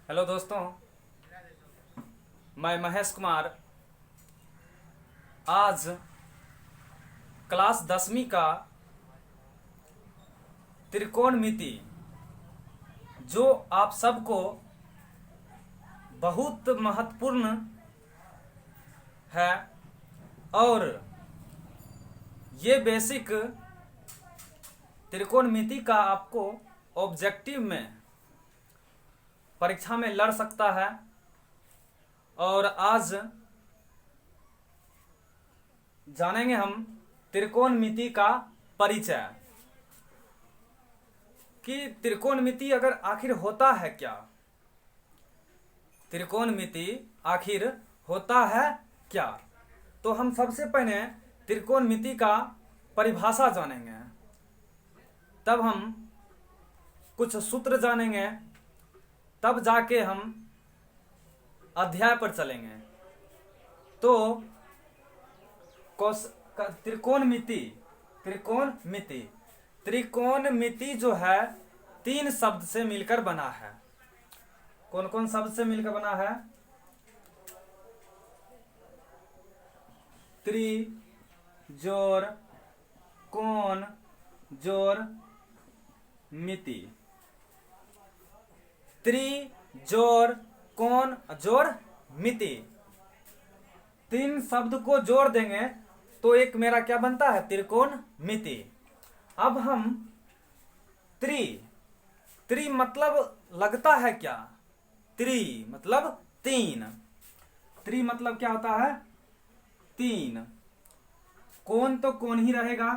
Hello दोस्तों, मैं महेश कुमार आज क्लास 10वीं का त्रिकोणमिति जो आप सबको बहुत महत्वपूर्ण है और ये बेसिक त्रिकोणमिति का आपको ऑब्जेक्टिव में परीक्षा में लड़ सकता है। और आज जानेंगे हम त्रिकोणमिति का परिचय कि त्रिकोणमिति अगर आखिर होता है क्या, त्रिकोणमिति आखिर होता है क्या। तो हम सबसे पहले त्रिकोणमिति का परिभाषा जानेंगे, तब हम कुछ सूत्र जानेंगे, तब जाके हम अध्याय पर चलेंगे। तो त्रिकोणमिति त्रिकोणमिति त्रिकोणमिति जो है 3 शब्द से मिलकर बना है। कौन कौन शब्द से मिलकर बना है? त्रि जोड़ कोण जोड़ मिति। त्रि जोड़ कोण जोड़ मिति, 3 शब्द को जोड़ देंगे तो एक मेरा क्या बनता है? त्रिकोणमिति। अब हम त्रि मतलब लगता है क्या? त्रि मतलब 3। त्रि मतलब क्या होता है? 3। कोण तो कोण ही रहेगा।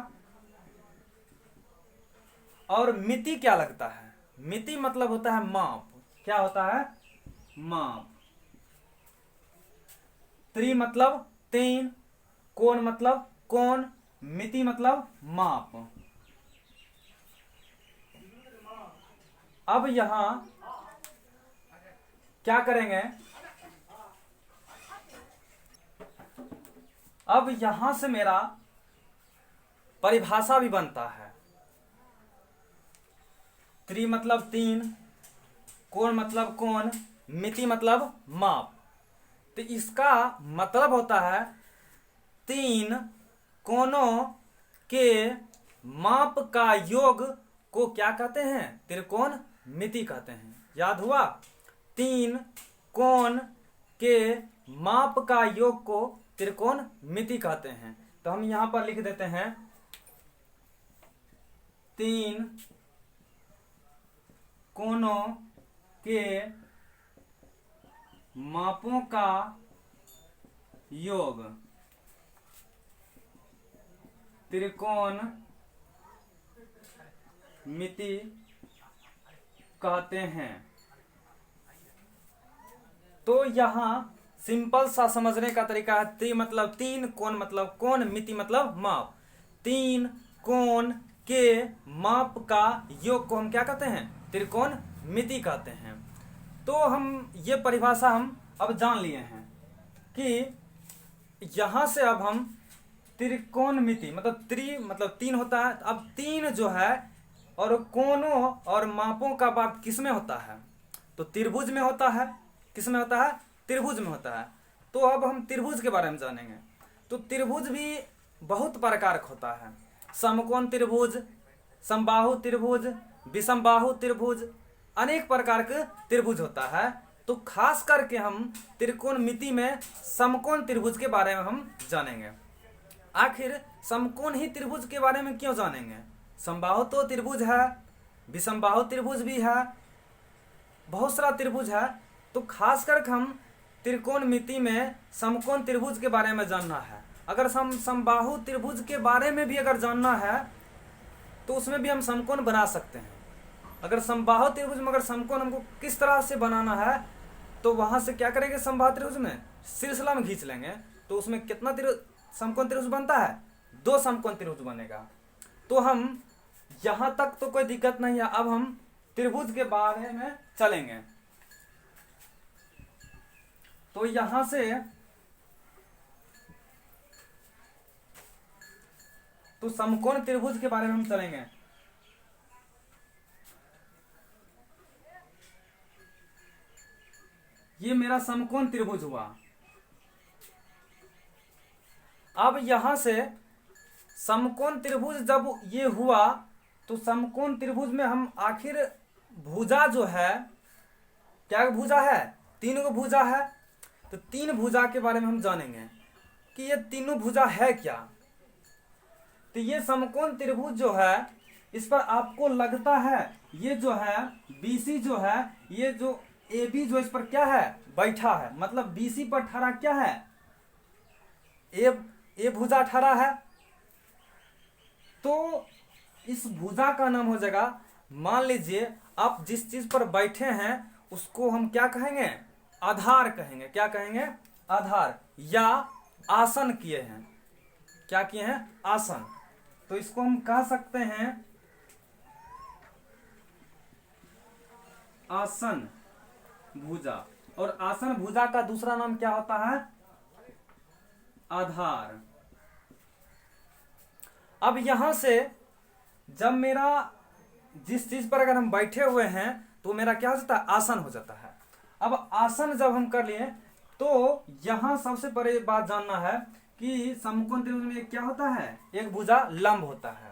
और मिति क्या लगता है? मिति मतलब होता है माप। क्या होता है? माप। त्रि मतलब 3, कोण मतलब कोण, मिति मतलब माप। अब यहां क्या करेंगे? अब यहां से मेरा परिभाषा भी बनता है। त्रि मतलब 3, कोण मतलब कोण, मिति मतलब माप। तो इसका मतलब होता है 3 कोणों के माप का योग को क्या कहते हैं? त्रिकोणमिति कहते हैं। याद हुआ? 3 कोण के माप का योग को त्रिकोणमिति कहते हैं। तो हम यहां पर लिख देते हैं 3 कोणों के मापों का योग त्रिकोणमिति कहते हैं। तो यहां सिंपल सा समझने का तरीका है। त्रि मतलब 3, कोण मतलब कोण, मिति मतलब माप। 3 कोण के माप का योग को हम क्या कहते हैं? त्रिकोणमिति कहते हैं। तो हम ये परिभाषा हम अब जान लिए हैं कि यहां से अब हम त्रिकोणमिति मतलब त्रि मतलब 3 होता है। अब 3 जो है और कोणों और मापों का बात किस में होता है? तो त्रिभुज में होता है। किस में होता है? त्रिभुज में होता है। तो अब हम त्रिभुज के बारे में जानेंगे। तो त्रिभुज भी बहुत प्रकार का होता है। समकोण त्रिभुज, समबाहु त्रिभुज, विषमबाहु त्रिभुज, अनेक प्रकार के त्रिभुज होता है। तो खास करके हम त्रिकोणमिति में समकोण त्रिभुज के बारे में हम जानेंगे। आखिर समकोण ही त्रिभुज के बारे में क्यों जानेंगे? समबाहु तो त्रिभुज है, विषमबाहु त्रिभुज भी है, बहुत सारा त्रिभुज है। तो खास करके हम त्रिकोणमिति में समकोण त्रिभुज के बारे में जानना है। अगर समबाहु त्रिभुज के बारे में भी अगर जानना है तो उसमें भी हम समकोण बना सकते हैं। अगर समबाहु त्रिभुज में अगर समकोण हमको किस तरह से बनाना है तो वहां से क्या करेंगे? समबाहु त्रिभुज में सिलसिला में खींच लेंगे तो उसमें कितना समकोण त्रिभुज बनता है? 2 समकोण त्रिभुज बनेगा। तो हम यहां तक तो कोई दिक्कत नहीं है। अब हम त्रिभुज के बारे में चलेंगे। तो यहां से तो समकोण त्रिभुज के बारे में हम चलेंगे। ये मेरा समकोण त्रिभुज हुआ। अब यहां से समकोण त्रिभुज जब ये हुआ तो समकोण त्रिभुज में हम आखिर भुजा जो है, क्या भुजा है, 3 गो भुजा है। तो 3 भुजा के बारे में हम जानेंगे कि ये तीनों भुजा है क्या। तो ये समकोण त्रिभुज जो है, इस पर आपको लगता है ये जो है BC जो है, ये जो AB जो इस पर क्या है, बैठा है, मतलब BC पर ठहरा क्या है, ए भुजा ठहरा है। तो इस भुजा का नाम हो जाएगा, मान लीजिए आप जिस चीज पर बैठे हैं उसको हम क्या कहेंगे, आधार कहेंगे। क्या कहेंगे, आधार, या आसन किए हैं। क्या किए हैं, आसन। तो इसको हम कह सकते हैं आसन भुजा। और आसन भुजा का दूसरा नाम क्या होता है, आधार। अब यहां से जब मेरा जिस चीज पर अगर हम बैठे हुए हैं तो मेरा क्या हो जाता है, आसन हो जाता है। अब आसन जब हम कर लिए तो यहां सबसे बड़ी बात जानना है कि समकोण त्रिभुज में क्या होता है, एक भुजा लंब होता है।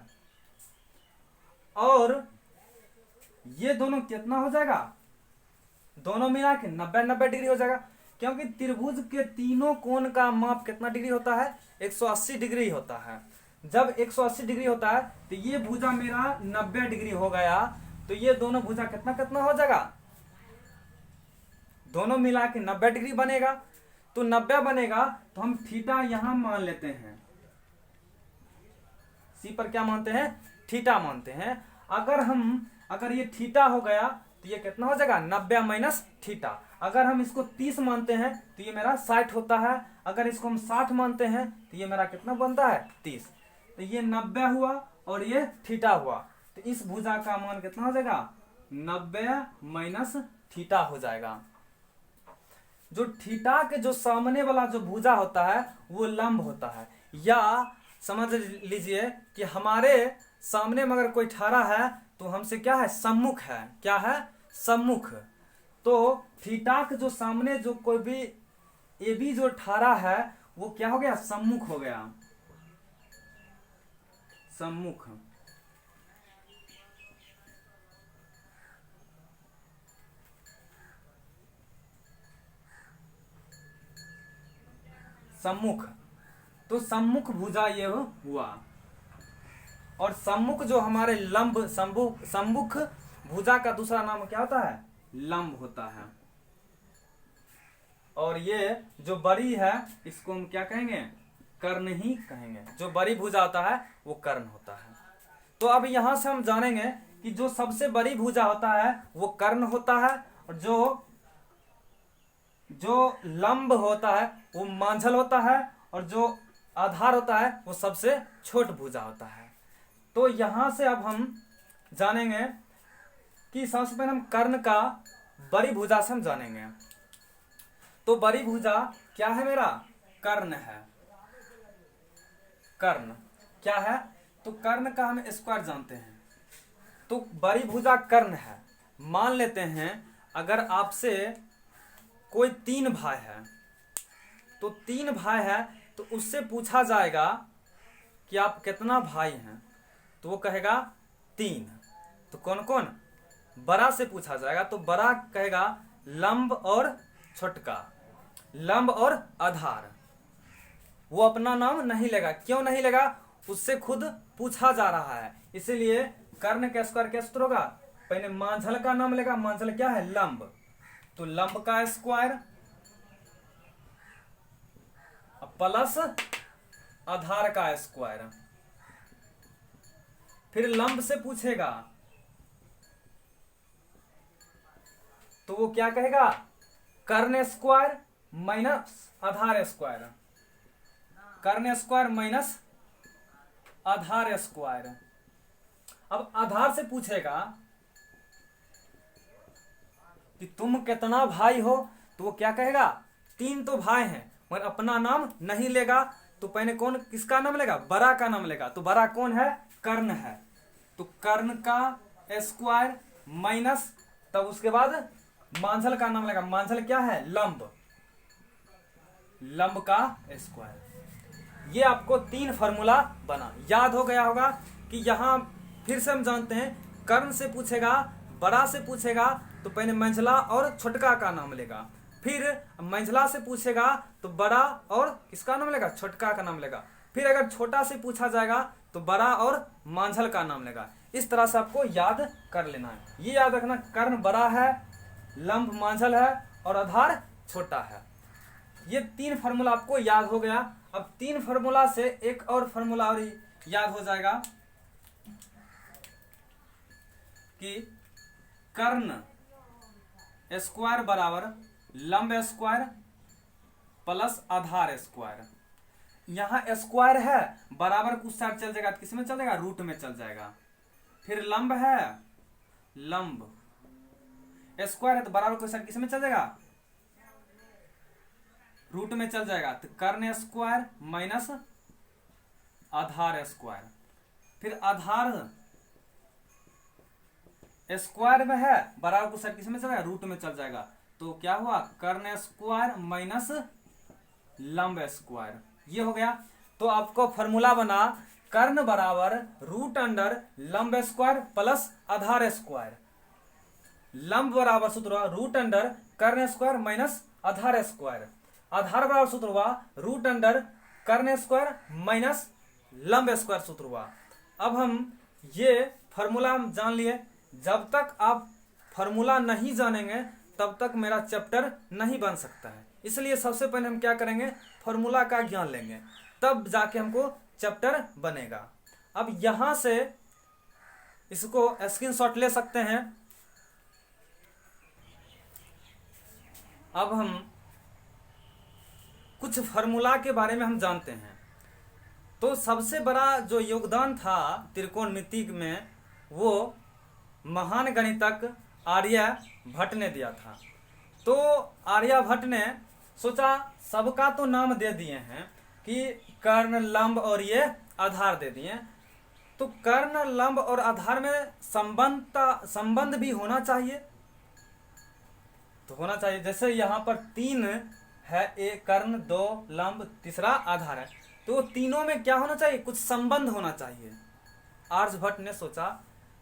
और ये दोनों कितना हो जाएगा, दोनों मिला के 90-90 डिग्री हो जाएगा। क्योंकि त्रिभुज के तीनों कोण का माप कितना डिग्री होता है, 180 डिग्री होता है। जब 180 डिग्री होता है तो ये भुजा मेरा 90 डिग्री हो गया। तो ये दोनों भुजा कितना कितना हो जाएगा, दोनों मिला के 90 डिग्री बनेगा। तो 90 बनेगा तो हम थीटा यहां मान लेते हैं, सी पर क्या मानते हैं, थीटा मानते हैं। अगर ये थीटा हो गया तो ये कितना हो जाएगा, 90 माइनस थीटा। अगर हम इसको 30 मानते हैं तो ये मेरा 60 होता है। अगर इसको हम 60 मानते हैं तो ये मेरा कितना बनता है, 30। तो ये 90 हुआ और ये थीटा हुआ। तो इस भुजा का मान कितना हो जाएगा, 90 माइनस थीटा हो जाएगा। जो थीटा के जो सामने वाला जो भुजा होता है वो लंब होता है। या समझ लीजिए कि हमारे सामने में अगर कोई ठहरा है तो हमसे क्या है, सम्मुख है। क्या है, सम्मुख। तो थीटा के जो सामने जो कोई भी AB जो ठहरा है वो क्या हो गया, सम्मुख हो गया, सम्मुख। सम्मुख। तो सम्मुख भुजा ये हुआ। और सम्मुख जो हमारे लंब सम्मुख भुजा का दूसरा नाम क्या होता है, लंब होता है। और ये जो बड़ी है इसको हम क्या कहेंगे, कर्ण ही कहेंगे। जो बड़ी भुजा होता है वो कर्ण होता है। तो अब यहां से हम जानेंगे कि जो सबसे बड़ी भुजा होता है वो कर्ण होता है, और जो लंब होता है वो मांझल होता है, और जो आधार होता है वो सबसे छोट भुजा होता है। तो यहां से अब हम जानेंगे कि सबसे पहले हम कर्ण का बड़ी भुजा से हम जानेंगे। तो बड़ी भुजा क्या है मेरा, कर्ण है। कर्ण क्या है, तो कर्ण का हम स्क्वायर जानते हैं। तो बड़ी भुजा कर्ण है। मान लेते हैं अगर आपसे कोई 3 भाई है, तो 3 भाई है तो उससे पूछा जाएगा कि आप कितना भाई हैं, तो वो कहेगा 3। तो कौन कौन, बड़ा से पूछा जाएगा तो बड़ा कहेगा लंब और छोटका, लंब और आधार। वो अपना नाम नहीं लेगा। क्यों नहीं लेगा, उससे खुद पूछा जा रहा है, इसीलिए कर्ण का स्क्वायर क्या सूत्र होगा, पहले मांझल का नाम लेगा। मांझल क्या है, लंब। तो लंब का स्क्वायर प्लस आधार का स्क्वायर। फिर लंब से पूछेगा तो वो क्या कहेगा, कर्ण स्क्वायर माइनस आधार स्क्वायर, कर्ण स्क्वायर माइनस आधार स्क्वायर। अब आधार से पूछेगा कि तुम कितना भाई हो, तो वो क्या कहेगा, 3 तो भाई हैं, मगर अपना नाम नहीं लेगा। तो पहले कौन किसका नाम लेगा, बड़ा का नाम लेगा। तो बड़ा कौन है, कर्ण है। तो कर्ण का स्क्वायर माइनस, तब उसके बाद मांझल का नाम लेगा। मांझल क्या है? लंब, लंब का स्क्वायर। ये आपको 3 फार्मूला बना, याद हो गया होगा कि यहाँ फिर से हम जानते हैं कर्ण से पूछेगा, बड़ा से पूछेगा तो पहले मंझला और छोटका का नाम लेगा, फिर मंझला से पूछेगा तो बड़ा और किसका नाम लेगा? छोटका का नाम लेगा, फिर अगर छोटा से पूछा जाएगा तो बड़ा और मांझल का नाम लेगा। इस तरह से आपको याद कर लेना है। ये याद रखना, कर्ण बड़ा है, लंब मांझल है और आधार छोटा है। ये 3 फार्मूला आपको याद हो गया। अब 3 फार्मूला से एक और फार्मूला और याद हो जाएगा कि कर्ण स्क्वायर बराबर लंब स्क्वायर प्लस आधार स्क्वायर। यहां स्क्वायर है, बराबर कुछ साइड चल जाएगा, किस में चल जाएगा? रूट में चल जाएगा। फिर लंब है, लंब स्क्वायर है तो बराबर कुछ साइड किस में चल जाएगा? रूट में चल जाएगा। तो कर्ण स्क्वायर माइनस आधार स्क्वायर। फिर आधार स्क्वायर में है, बराबर कुछ साइड किस में चल जाएगा? रूट में चल जाएगा। तो क्या हुआ? कर्ण स्क्वायर माइनस लंब स्क्वायर। ये हो गया। तो आपको फॉर्मूला बना कर्ण बराबर रूट अंडर लंब स्क्वायर प्लस आधार स्क्वायर। लंब बराबर सूत्र हुआ रूट अंडर कर्ण स्क्वायर माइनस आधार स्क्वायर। आधार बराबर सूत्र हुआ रूट अंडर कर्ण स्क्वायर माइनस लंब स्क्वायर सूत्र हुआ। अब हम ये फॉर्मूला जान लिए। जब तक आप फॉर्मूला नहीं जानेंगे तब तक मेरा चैप्टर नहीं बन सकता है। इसलिए सबसे पहले हम क्या करेंगे? फॉर्मूला का ज्ञान लेंगे, तब जाके हमको चैप्टर बनेगा। अब यहां से इसको स्क्रीनशॉट ले सकते हैं। अब हम कुछ फार्मूला के बारे में हम जानते हैं। तो सबसे बड़ा जो योगदान था त्रिकोणमिति में वो महान गणितज्ञ आर्यभट्ट ने दिया था। तो आर्यभट्ट ने सोचा सबका तो नाम दे दिए हैं कि कर्ण, लंब और ये आधार दे दिए, तो कर्ण, लंब और आधार में संबंध भी होना चाहिए। तो होना चाहिए, जैसे यहाँ पर 3 है, एक कर्ण, 2 लंब, तीसरा आधार है, तो तीनों में क्या होना चाहिए? कुछ संबंध होना चाहिए। आर्यभट्ट ने सोचा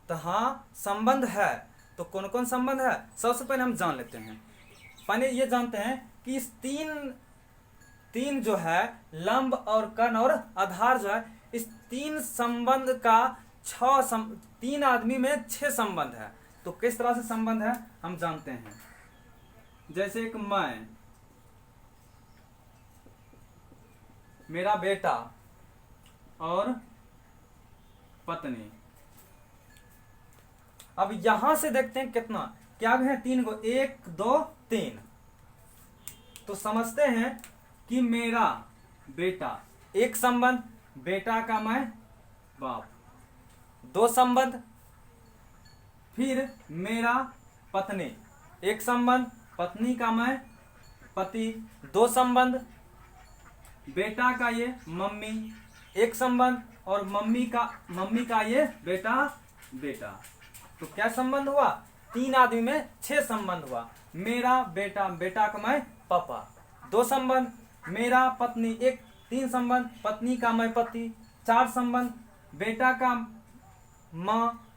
तो हाँ संबंध है। तो कौन कौन संबंध है सबसे पहले हम जान लेते हैं। पहले ये जानते हैं कि इस तीन जो है लंब और कर्ण और आधार जो है, इस 3 संबंध का 3 आदमी में 6 संबंध है। तो किस तरह से संबंध है हम जानते हैं। जैसे एक मैं, मेरा बेटा और पत्नी। अब यहां से देखते हैं कितना क्या है? 3 को, 1 2 3। तो समझते हैं कि मेरा बेटा एक संबंध, बेटा का मैं बाप, 2 संबंध। फिर मेरा पत्नी एक संबंध, पत्नी का मैं पति, 2 संबंध। बेटा का ये मम्मी एक संबंध और मम्मी का ये बेटा। तो क्या संबंध हुआ? 3 आदमी में 6 संबंध हुआ। मेरा बेटा, बेटा का मैं पापा, 2 संबंध। मेरा पत्नी 3 संबंध, पत्नी का मैं पति, 4 संबंध। बेटा का माँ,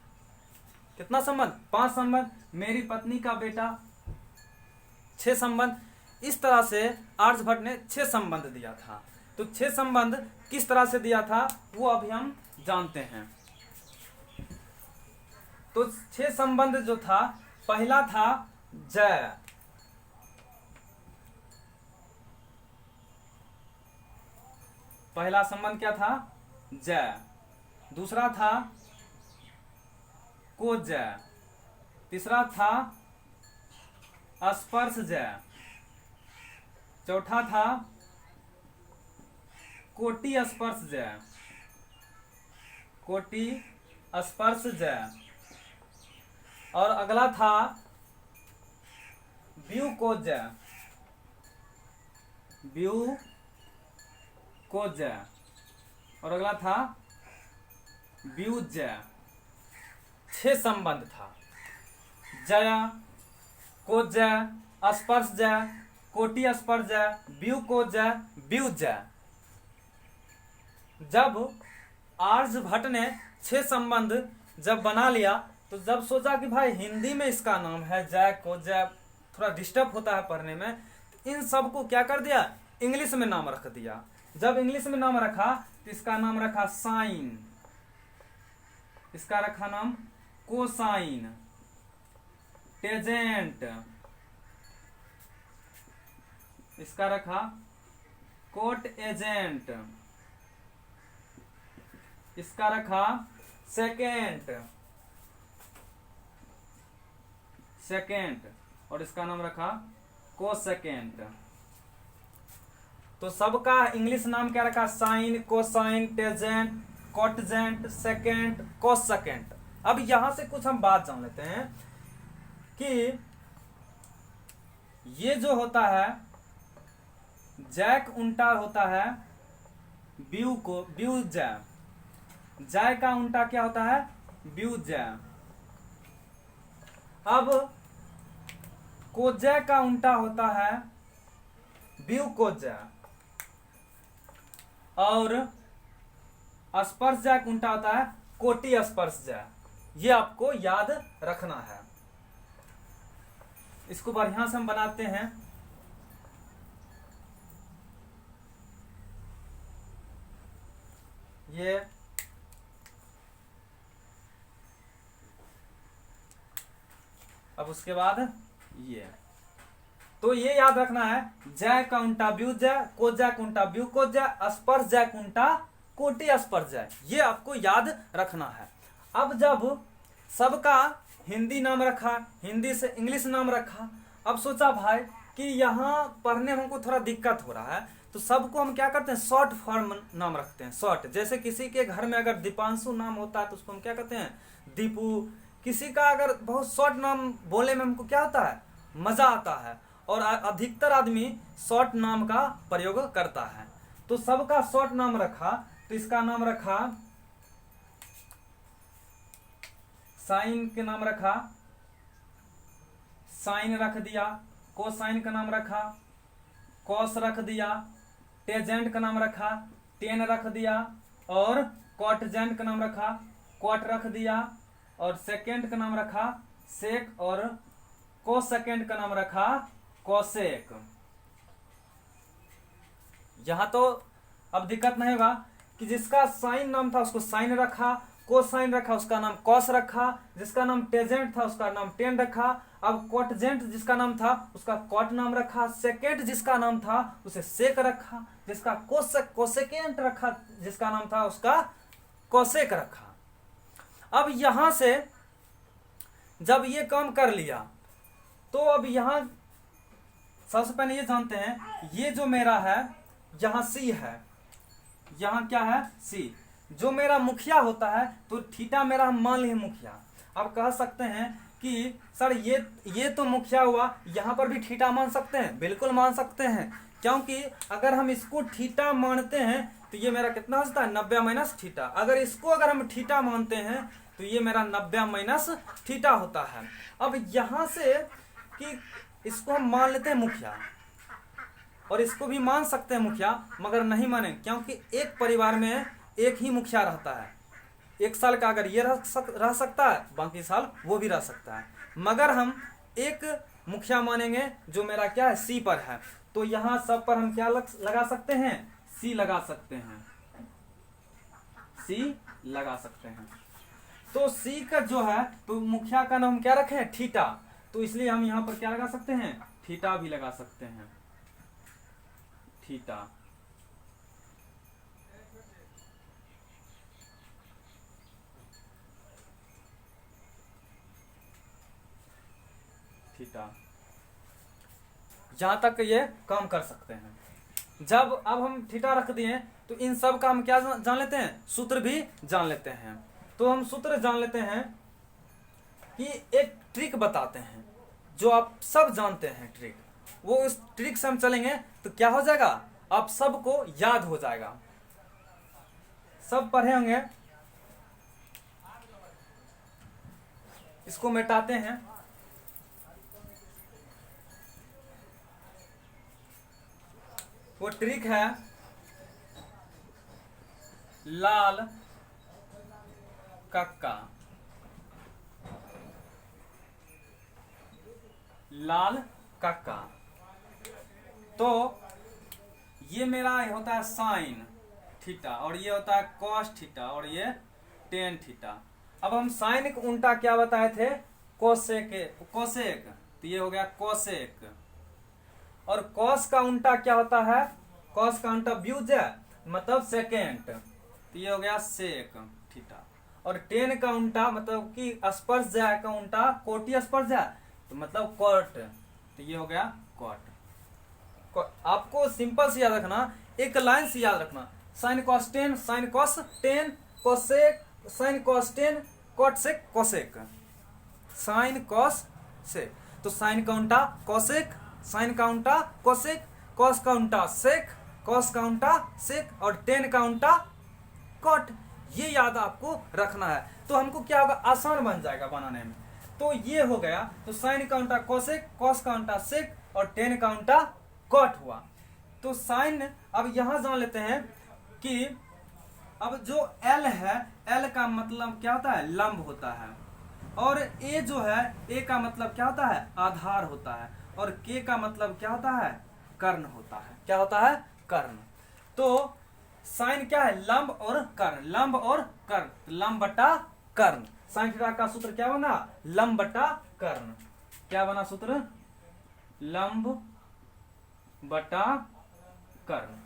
कितना संबंध? 5 संबंध। मेरी पत्नी का बेटा, 6 संबंध। इस तरह से आर्यभट्ट ने 6 संबंध दिया था। तो 6 संबंध किस तरह से दिया था वो अभी हम जानते हैं। तो 6 संबंध जो था, पहला था जय, पहला संबंध क्या था? जय। दूसरा था को जय। तीसरा था स्पर्श जय। चौथा था कोटि स्पर्श जय, कोटि स्पर्श जय। और अगला था व्यू को जय, व्यू को जय। और अगला था व्यू जय। 6 संबंध था। जया, कोज्या, स्पर्शजा, कोटि स्पर्शजा, व्यूकोज्या, व्यूज्या। जब आर्यभट्ट ने 6 संबंध जब बना लिया तो जब सोचा कि भाई हिंदी में इसका नाम है जय कोज्या, थोड़ा डिस्टर्ब होता है पढ़ने में, तो इन सब को क्या कर दिया, इंग्लिश में नाम रख दिया। जब इंग्लिश में नाम रखा तो इसका नाम रखा साइन, इसका रखा नाम कोसाइन, टेजेंट, इसका रखा कोट एजेंट, इसका रखा सेकेंट, और इसका नाम रखा कोसेकेंट। तो सबका इंग्लिश नाम क्या रखा, sine, cosine, tangent, cotangent, secant, cosecant. अब यहां से कुछ हम बात जान लेते हैं कि ये जो होता है जैक उल्टा होता है ब्यू को, ब्यू जै, जय का उल्टा क्या होता है, ब्यू जै। अब कोज्या का उल्टा होता है ब्यू कोज्या, और स्पर्शजा का उल्टा होता है कोटि स्पर्शजा। ये आपको याद रखना है। इसको बढ़िया से हम बनाते हैं। ये अब उसके बाद ये, तो ये याद रखना है, जय का उल्टा ब्यू जय, कोज्या का उल्टा ब्यू कोज्या, स्पर्श जय का उल्टा कोटि स्पर्श जय। ये आपको याद रखना है। अब जब सबका हिंदी नाम रखा, हिंदी से इंग्लिश नाम रखा, अब सोचा भाई कि यहाँ पढ़ने में हमको थोड़ा दिक्कत हो रहा है, तो सबको हम क्या करते हैं, शॉर्ट फॉर्म नाम रखते हैं। शॉर्ट, जैसे किसी के घर में अगर दीपांशु नाम होता है तो उसको हम क्या कहते हैं, दीपू। किसी का अगर बहुत शॉर्ट नाम बोले में हमको क्या होता है, मजा आता है, और अधिकतर आदमी शॉर्ट नाम का प्रयोग करता है। तो सबका शॉर्ट नाम रखा, तो इसका नाम रखा साइन के नाम रखा, साइन रख दिया, कोसाइन का नाम रखा, कॉस रख दिया, टेजेंट का नाम रखा, टेन रख दिया, और कॉटजेंट का नाम रखा, कॉट रख दिया, और सेकेंड का नाम रखा सेक, और कोसेकेंड का नाम रखा कोसेक। यहां तो अब दिक्कत नहीं होगा कि जिसका साइन नाम था उसको साइन रखा, कोसाइन रखा उसका नाम कॉस रखा, जिसका नाम टेजेंट था उसका नाम टेन रखा। अब कॉटजेंट जिसका नाम था उसका कॉट नाम रखा, सेकेंड जिसका नाम था उसे सेक रखा, जिसका कोसेकेंट रखा जिसका नाम था उसका कोसेक रखा। अब यहां से जब ये काम कर लिया तो अब यहां सबसे पहले ये जानते हैं, ये जो मेरा है यहां सी है, यहां क्या है, सी। जो मेरा मुखिया होता है तो थीटा मेरा हम मान लिए मुखिया। अब कह सकते हैं कि सर ये तो मुखिया हुआ, यहां पर भी थीटा मान सकते हैं, बिल्कुल मान सकते हैं, क्योंकि अगर हम इसको थीटा मानते हैं तो ये मेरा कितना हो जाता है, 90 माइनस थीटा। अगर इसको अगर हम थीटा मानते हैं तो ये मेरा 90 माइनस थीटा होता है। अब यहां से कि इसको हम मान लेते हैं मुखिया, और इसको भी मान सकते हैं मुखिया, मगर नहीं माने, क्योंकि एक परिवार में एक ही मुखिया रहता है। एक साल का अगर ये रह सकता है, बाकी साल वो भी रह सकता है, मगर हम एक मुखिया मानेंगे जो मेरा क्या है, सी पर है। तो यहां सब पर हम क्या लगा सकते हैं, सी लगा सकते हैं, सी लगा सकते हैं। तो सी का जो है, तो मुखिया का नाम क्या रखे, थीटा, तो इसलिए हम यहां पर क्या लगा सकते हैं, थीटा भी लगा सकते हैं, थीटा। थीटा, यहां तक ये काम कर सकते हैं। जब अब हम थीटा रख दिए तो इन सब का हम क्या जान लेते हैं, सूत्र भी जान लेते हैं। तो हम सूत्र जान लेते हैं कि एक ट्रिक बताते हैं जो आप सब जानते हैं ट्रिक, वो उस ट्रिक से हम चलेंगे तो क्या हो जाएगा, आप सबको याद हो जाएगा। सब पढ़े होंगे, इसको मिटाते हैं। वो ट्रिक है लाल कक्का। लाल कक्का। तो ये मेरा होता है साइन थीटा और ये होता है कॉस थीटा और ये टेन थीटा। अब हम साइन का उल्टा क्या बताए थे? कोसेक। कोसेक, तो ये हो गया कोसेक। और कॉस का उल्टा क्या होता है? कॉस का उल्टा व्यूज है, मतलब सेकेंड, तो ये हो गया सेक थीटा। और टेन का उल्टा मतलब कि स्पर्श जाए का उल्टा कोटि स्पर्श जाए, तो मतलब कॉट, तो ये हो गया कॉट। आपको सिंपल से याद रखना, एक लाइन से याद रखना, sine cos tan, sine cos tan, cosec, sine cos tan, cot sec, cosec, sine cos sec. तो साइन का उल्टा कोसेक, साइन का उल्टा कोसेक, कॉस का उल्टा सेक, कॉस का उल्टा सेक और टेन का उल्टा कॉट। ये याद आपको रखना है, तो हमको क्या होगा? आसान बन जाएगा बनाने में। तो ये हो गया, तो साइन का उल्टा कोसेक, कॉस का उल्टा सेक और टेन का उल्टा कॉट हुआ। तो साइन, अब यहां जान लेते हैं कि अब जो L है, L का मतलब क्या होता है? लंब होता है। और A जो है, A का मतलब क्या होता है? आधार होता है। और K का मतलब क्या होता है? कर्ण होता है। क्या होता है? कर्ण। तो साइन क्या है? लंब और कर्ण, लंब और कर्ण, लंब बटा कर्ण। साइन थीटा का सूत्र क्या बना? लंब बटा कर्ण। क्या बना सूत्र? लंब बटा कर्ण,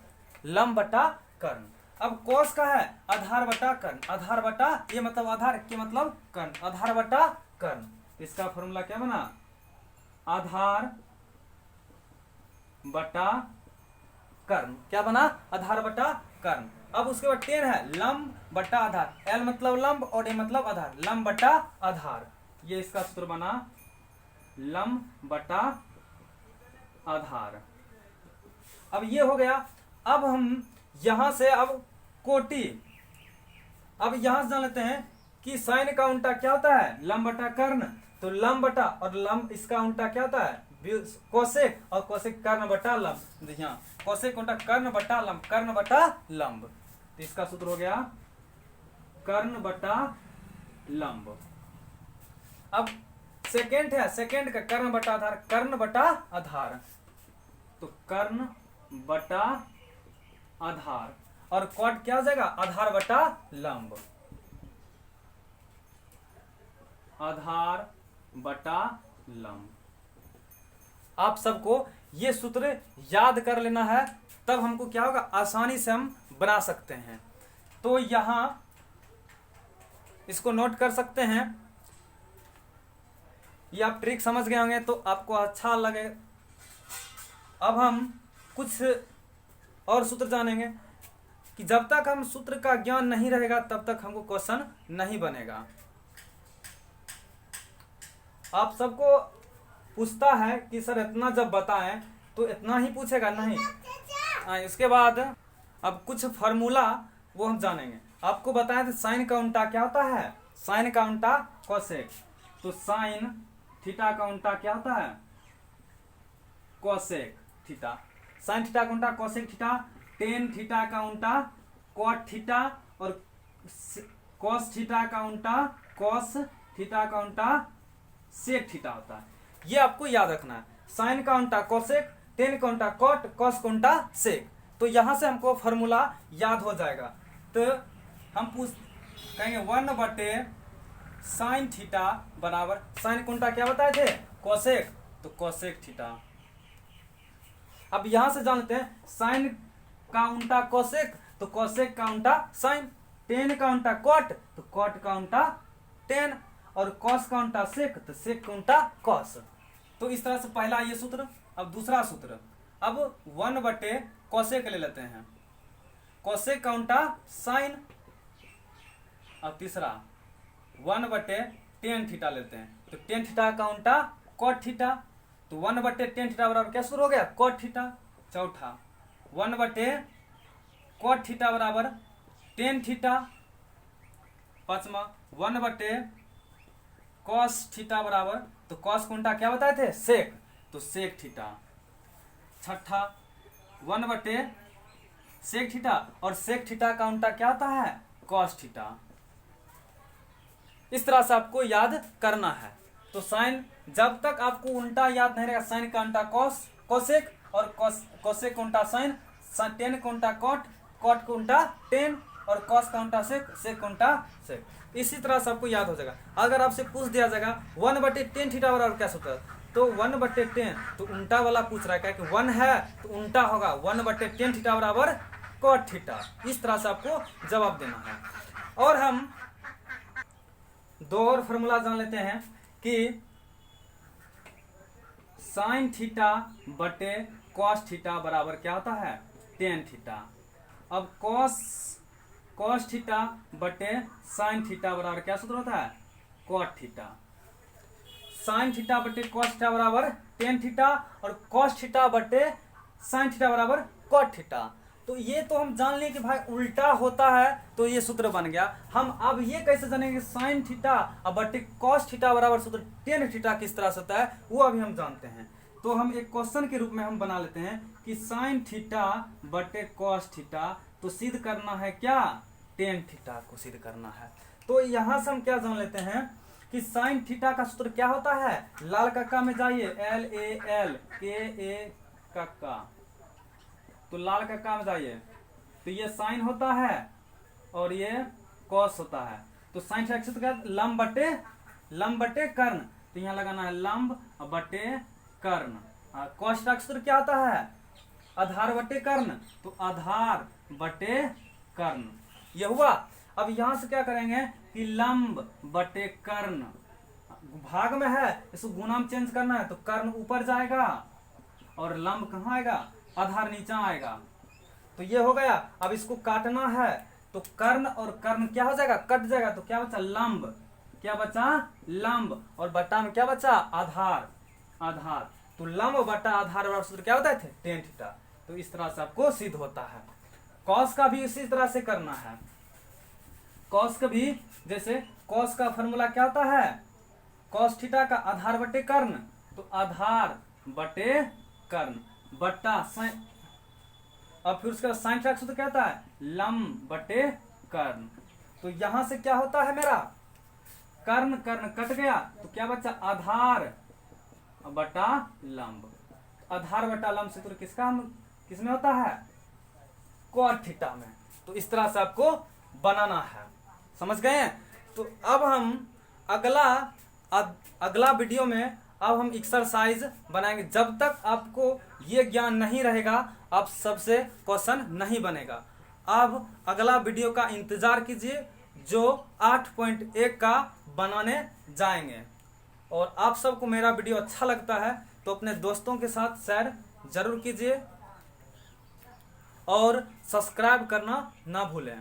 लंब बटा कर्ण। अब कॉस का है आधार बटा कर्ण, आधार बटा, ये मतलब आधार के मतलब कर्ण, आधार बटा कर्ण। इसका फॉर्मूला क्या बना? आधार बटा कर्ण। क्या बना? आधार बटा कर्ण। अब उसके बाद टेन है लंब बटा आधार, L मतलब लंब और A मतलब आधार, लंब बटा आधार। ये इसका सूत्र बना लंब बटा आधार। अब ये हो गया। अब हम यहां से अब कोटि, अब यहां से जान लेते हैं कि साइन का उल्टा क्या होता है? लंब बटा कर्ण। तो लंब बटा और लंब, इसका उल्टा क्या होता है? कोसेक, और कोसेक कर्ण बटा लंब। यहाँ कोसेक उल्टा कर्ण बटा लंब, कर्ण बटा लंब। तो इसका सूत्र हो गया कर्ण बटा लंब। अब सेकेंड है, सेकेंड का कर्ण बटा आधार, कर्ण बटा आधार, तो कर्ण बटा आधार। और कॉट क्या हो जाएगा? आधार बटा लंब, आधार बटा लंब। आप सबको ये सूत्र याद कर लेना है, तब हमको क्या होगा? आसानी से हम बना सकते हैं। तो यहां इसको नोट कर सकते हैं। ये आप ट्रिक समझ गए होंगे तो आपको अच्छा लगे। अब हम कुछ और सूत्र जानेंगे कि जब तक हम सूत्र का ज्ञान नहीं रहेगा तब तक हमको क्वेश्चन नहीं बनेगा। आप सबको पूछता है कि सर इतना जब बताएं तो इतना ही पूछेगा? नहीं। इसके बाद अब कुछ फार्मूला वो हम जानेंगे। आपको बताएं तो साइन का उल्टा क्या होता है? साइन का उल्टा कोसेक। तो साइन थीटा का उल्टा क्या होता है? Cosec theta. साइन थीटा का उल्टा कोसेक थीटा, टेन थीटा का उल्टा कॉट थीटा और कॉस थीटा का उल्टा कॉस थीटा का उल्टा सेक थीटा होता है। ये आपको याद रखना है। साइन का उल्टा कोसेक, टेन का उल्टा कॉट, कॉस का उल्टा सेक। तो यहां से हमको फॉर्मूला याद हो जाएगा। तो हम कहेंगे 1/, साइन थीटा बराबर, साइन का उल्टा क्या बताए थे? कोसेक, तो कोसेक थीटा। अब यहां से जानते हैं साइन का उल्टा कोसेक, तो कोसेक का उल्टा साइन, टेन का उल्टा कॉट, तो कॉट का उल्टा टेन, और कॉस का उल्टा सेक, तो सेक का उल्टा कॉस। तो इस तरह से पहला ये सूत्र। अब दूसरा सूत्र, अब 1/, कोसेक ले लेते हैं, कोसेक का उल्टा साइन। अब तीसरा 1/, टेन थीटा लेते हैं, तो टेन थीटा का उल्टा कॉट थीटा, तो 1/, टेन थीटा बराबर क्या सूत्र हो गया? Cot theta. चौथा 1/, कॉट थीटा बराबर टेन थीटा। पांचवा 1/, कॉस थीटा बराबर, तो कॉस का उल्टा क्या बताए थे? सेक, तो सेक थीटा। छठा 1/sec थीटा, और sec थीटा का उल्टा क्या होता है? cos theta. इस तरह से आपको याद करना है। तो साइन, जब तक आपको उल्टा याद नहीं रहेगा, साइन का उल्टा कॉस, कोसेक, और कोसेक का उल्टा साइन, टेन का उल्टा कॉट, कॉट का उल्टा टेन, और कॉस का उल्टा सेक, सेक का उल्टा सेक। इसी तरह से आपको याद हो जाएगा। अगर आपसे पूछ दिया जाएगा 1/10 थीटा बराबर क्या सूत्र है, तो 1/10, तो उल्टा वाला पूछ रहा है, क्या कि 1 है तो उल्टा होगा 1/10 थीटा बराबर कॉट थीटा। इस तरह से आपको जवाब देना है। और हम दो और फॉर्मूला जान लेते हैं कि साइन थीटा बटे कॉस थीटा बराबर क्या होता है? Tan theta. अब कॉस थीटा बटे साइन थीटा बराबर क्या सूत्र होता है? Cot theta. साइन थीटा बटे कॉस थीटा बराबर टेन थीटा, और कॉस थीटा बटे साइन थीटा बराबर कॉट थीटा। तो ये तो हम जान लें कि भाई उल्टा होता है, तो ये सूत्र बन गया। हम अब ये कैसे जानेंगे साइन थीटा और बटे कॉस थीटा बराबर सूत्र टेन थीटा किस तरह से होता है, वो अभी हम जानते हैं। तो हम एक क्वेश्चन के रूप में हम बना लेते हैं कि साइन थीटा बटे कॉस थीटा, तो सिद्ध करना है क्या? टेन थीटा को सिद्ध करना है। तो यहां से हम क्या जान लेते हैं कि साइन थीटा का सूत्र क्या होता है? लाल कक्का में जाइए, LALKA, तो लाल कक्का में जाइए, तो ये साइन होता है और ये कॉस होता है। तो साइन थीटा का सूत्र क्या? लंब बटे कर्ण, तो यहाँ लगाना है लंब बटे कर्ण। कॉस थीटा का सूत्र क्या होता है? आधार बटे कर्ण, तो आधार बटे कर्ण। ये हुआ। अब यहां से क्या करेंगे कि लंब बटे कर्ण, भाग में है, इसको गुणा में चेंज करना है, तो कर्ण ऊपर जाएगा और लंब कहाँ आएगा? आधार नीचा आएगा। तो ये हो गया। अब इसको काटना है, तो कर्ण और कर्ण क्या हो जाएगा? कट जाएगा। तो क्या बचा? लंब। क्या बचा? लंब। और बट्टा में क्या बचा? आधार। आधार। तो लंब बट्टा आधार बराबर सूत्र क्या होता है? Tan theta. तो इस तरह से आपको सिद्ध होता है। कॉस का भी इसी तरह से करना है। कॉस का भी, जैसे कॉस का फॉर्मूला क्या होता है? कॉस थीटा का आधार बटे कर्ण, तो आधार बटे कर्ण बट्टा साइन, और फिर उसका साइन थीटा का सूत्र क्या होता है? लंब बटे कर्ण। तो यहां से क्या होता है मेरा? कर्ण कर्ण कट गया, तो क्या बचा? आधार बटा लंब। आधार बटा लंब सूत्र किसमें होता है? कॉट थीटा में। तो इस तरह से आपको बनाना है। समझ गए? तो अब हम अगला वीडियो में अब हम एक्सरसाइज बनाएंगे। जब तक आपको ये ज्ञान नहीं रहेगा, आप सबसे क्वेश्चन नहीं बनेगा। अब अगला वीडियो का इंतजार कीजिए, जो 8.1 का बनाने जाएंगे। और आप सबको मेरा वीडियो अच्छा लगता है तो अपने दोस्तों के साथ शेयर जरूर कीजिए और सब्सक्राइब करना ना भूलें।